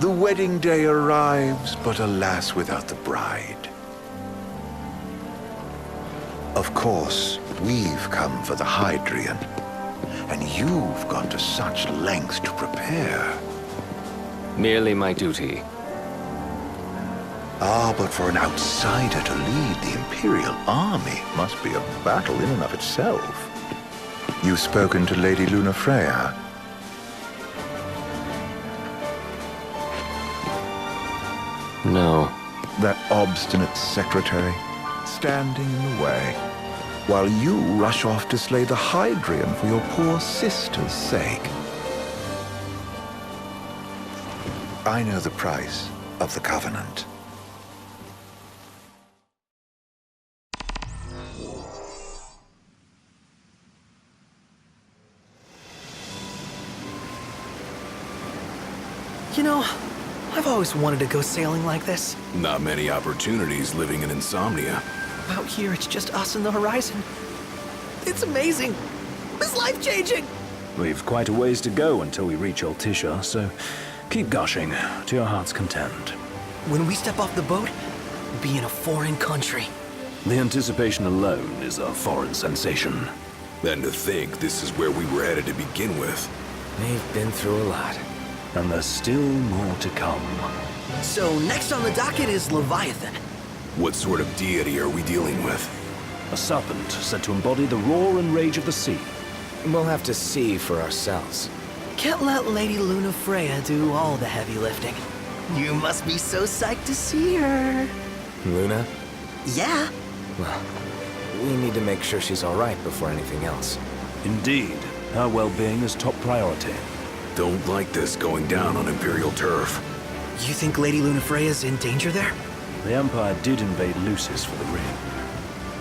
The wedding day arrives, but alas, without the bride. Of course, we've come for the Hydrian, and you've gone to such lengths to prepare. Merely my duty. Ah, but for an outsider to lead the Imperial army must be a battle in and of itself. You've spoken to Lady Lunafreya? No. That obstinate secretary, standing in the way, while you rush off to slay the Hydrian for your poor sister's sake. I know the price of the Covenant. You know, I've always wanted to go sailing like this. Not many opportunities living in Insomnia. Out here, it's just us and the horizon. It's amazing. It's life-changing. We've quite a ways to go until we reach Altissia, so keep gushing to your heart's content. When we step off the boat, we'll be in a foreign country. The anticipation alone is a foreign sensation. And to think this is where we were headed to begin with. They've been through a lot. And there's still more to come. So next on the docket is Leviathan. What sort of deity are we dealing with? A serpent said to embody the roar and rage of the sea. We'll have to see for ourselves. Can't let Lady Lunafreya do all the heavy lifting. You must be so psyched to see her. Luna? Yeah. Well, we need to make sure she's all right before anything else. Indeed, her well-being is top priority. Don't like this going down on Imperial turf. You think Lady Lunafreya's in danger there? The Empire did invade Lucis for the ring.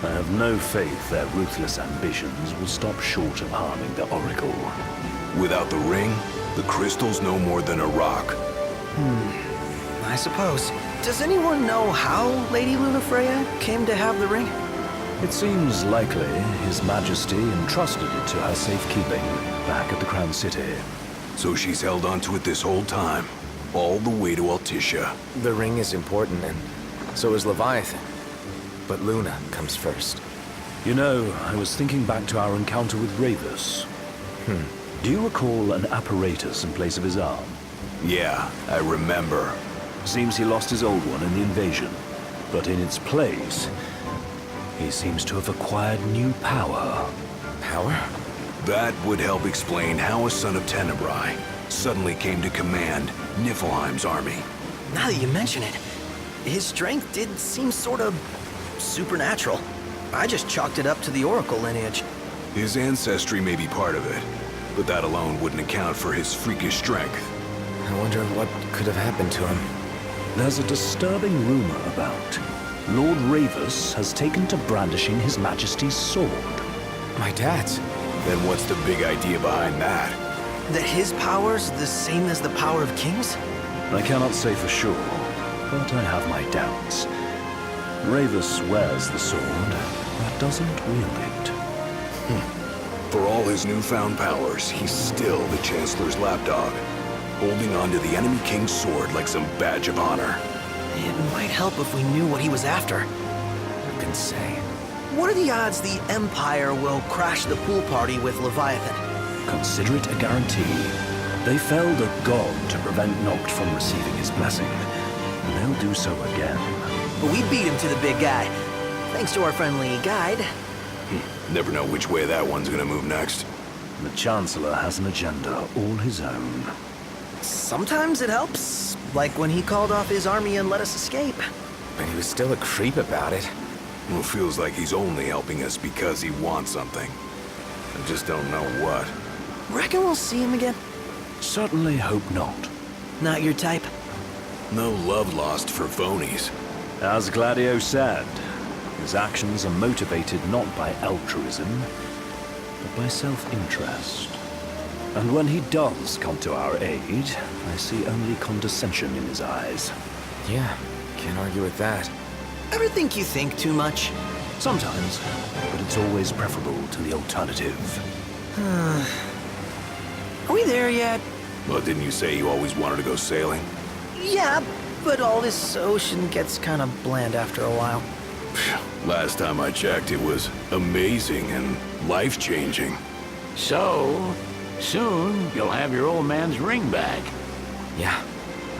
I have no faith their ruthless ambitions will stop short of harming the Oracle. Without the ring, the crystal's no more than a rock. I suppose. Does anyone know how Lady Lunafreya came to have the ring? It seems likely His Majesty entrusted it to her safekeeping back at the Crown City. So she's held onto it this whole time, all the way to Altissia. The ring is important, and so is Leviathan. But Luna comes first. You know, I was thinking back to our encounter with Ravus. Do you recall an apparatus in place of his arm? Yeah, I remember. Seems he lost his old one in the invasion. But in its place, he seems to have acquired new power. Power? That would help explain how a son of Tenebrae suddenly came to command Niflheim's army. Now that you mention it, his strength did seem sort of supernatural. I just chalked it up to the Oracle lineage. His ancestry may be part of it, but that alone wouldn't account for his freakish strength. I wonder what could have happened to him. There's a disturbing rumor about Lord Ravus has taken to brandishing His Majesty's sword. My dad's. Then what's the big idea behind that? That his power's the same as the power of kings? I cannot say for sure, but I have my doubts. Ravus wears the sword, but doesn't wield it. For all his newfound powers, he's still the Chancellor's lapdog, holding on to the enemy king's sword like some badge of honor. It might help if we knew what he was after. Who can say? What are the odds the Empire will crash the pool party with Leviathan? Consider it a guarantee. They felled a god to prevent Noct from receiving his blessing, and they'll do so again. But we beat him to the big guy, thanks to our friendly guide. Never know which way that one's gonna move next. The Chancellor has an agenda all his own. Sometimes it helps, like when he called off his army and let us escape. But he was still a creep about it. Well, it feels like he's only helping us because he wants something. I just don't know what. Reckon we'll see him again? Certainly hope not. Not your type? No love lost for phonies. As Gladio said, his actions are motivated not by altruism, but by self-interest. And when he does come to our aid, I see only condescension in his eyes. Yeah, can't argue with that. Ever think you think too much? Sometimes, but it's always preferable to the alternative. Are we there yet? Well, didn't you say you always wanted to go sailing? Yeah, but all this ocean gets kind of bland after a while. Last time I checked, it was amazing and life-changing. So, soon you'll have your old man's ring back. Yeah,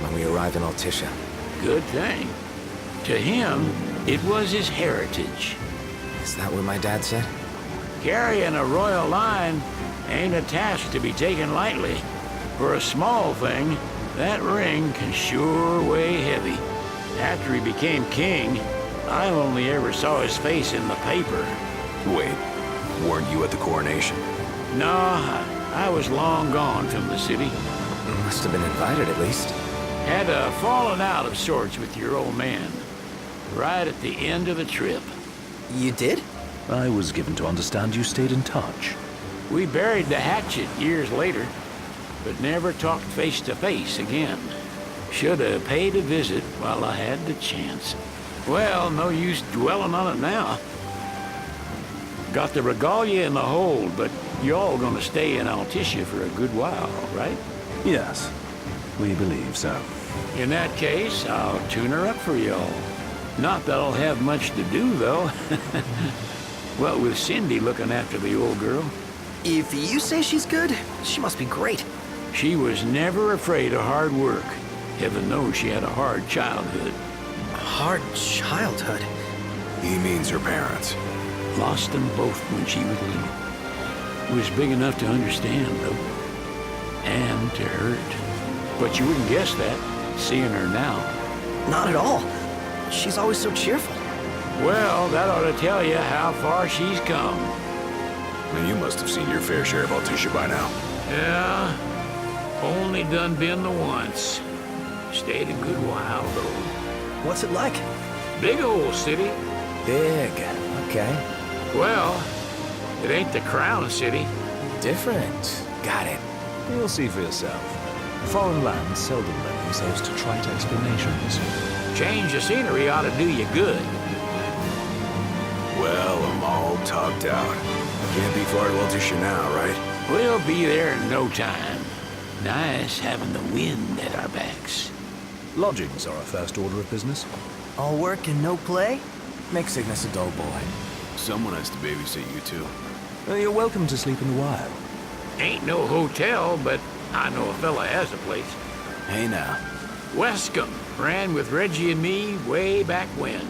when we arrive in Altissia. Good thing. To him, it was his heritage. Is that what my dad said? Carrying a royal line ain't a task to be taken lightly. For a small thing, that ring can sure weigh heavy. After he became king, I only ever saw his face in the paper. Wait, weren't you at the coronation? No, I was long gone from the city. Must have been invited at least. Had a falling out of sorts with your old man. Right at the end of the trip. You did? I was given to understand you stayed in touch. We buried the hatchet years later, but never talked face to face again. Should have paid a visit while I had the chance. Well, no use dwelling on it now. Got the regalia in the hold, but y'all gonna stay in Altissia for a good while, right? Yes, we believe so. In that case, I'll tune her up for y'all. Not that I'll have much to do, though. What with Cindy looking after the old girl. If you say she's good, she must be great. She was never afraid of hard work. Heaven knows she had a hard childhood. Hard childhood. He means her parents. Lost them both when she was little. Was big enough to understand, though. And to hurt. But you wouldn't guess that, seeing her now. Not at all. She's always so cheerful. Well, that ought to tell you how far she's come. And you must have seen your fair share of Altissia by now. Yeah, only done been the once. Stayed a good while, though. What's it like? Big old city. Big. Okay. Well, it ain't the crown city. Different. Got it. You'll see for yourself. Foreign lands seldom lend themselves to trite explanations. Change of scenery ought to do you good. Well, I'm all talked out. Can't be far to Altissia now, right? We'll be there in no time. Nice having the wind at our backs. Lodgings are our first order of business. All work and no play? Make Cygnus a dull boy. Someone has to babysit you, too. You're welcome to sleep in the wild. Ain't no hotel, but I know a fella has a place. Hey, now. Westcomb ran with Reggie and me way back when.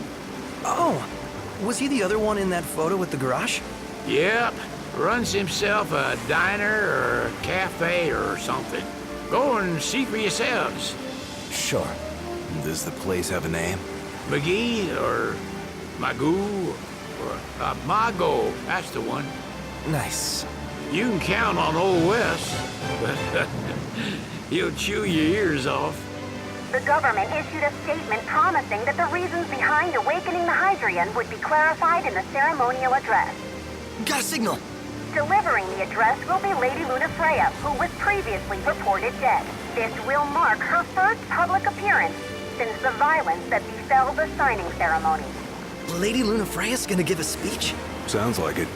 Oh, was he the other one in that photo with the garage? Yep, runs himself a diner or a cafe or something. Go and see for yourselves. Sure. Does the place have a name? McGee or Magoo or Mago, that's the one. Nice. You can count on Old West, but he'll chew your ears off. The government issued a statement promising that the reasons behind awakening the Hydrian would be clarified in the ceremonial address. Got a signal. Delivering the address will be Lady Lunafreya, who was previously reported dead. This will mark her first public appearance since the violence that befell the signing ceremony. Lady Lunafreya's gonna give a speech? Sounds like it.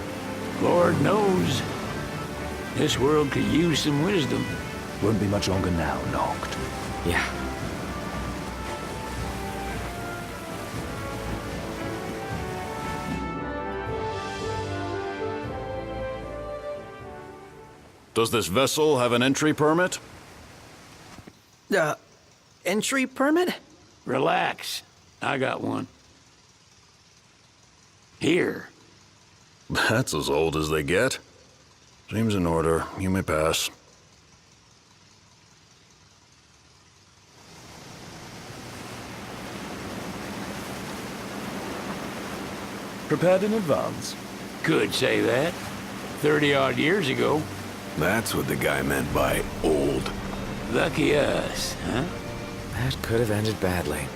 Lord knows. This world could use some wisdom. Won't be much longer now, Noct. Yeah. Does this vessel have an entry permit? Entry permit? Relax. I got one. Here. That's as old as they get. Seems in order. You may pass. Prepared in advance? Could say that. 30-odd years ago. That's what the guy meant by old. Lucky us, huh? That could have ended badly.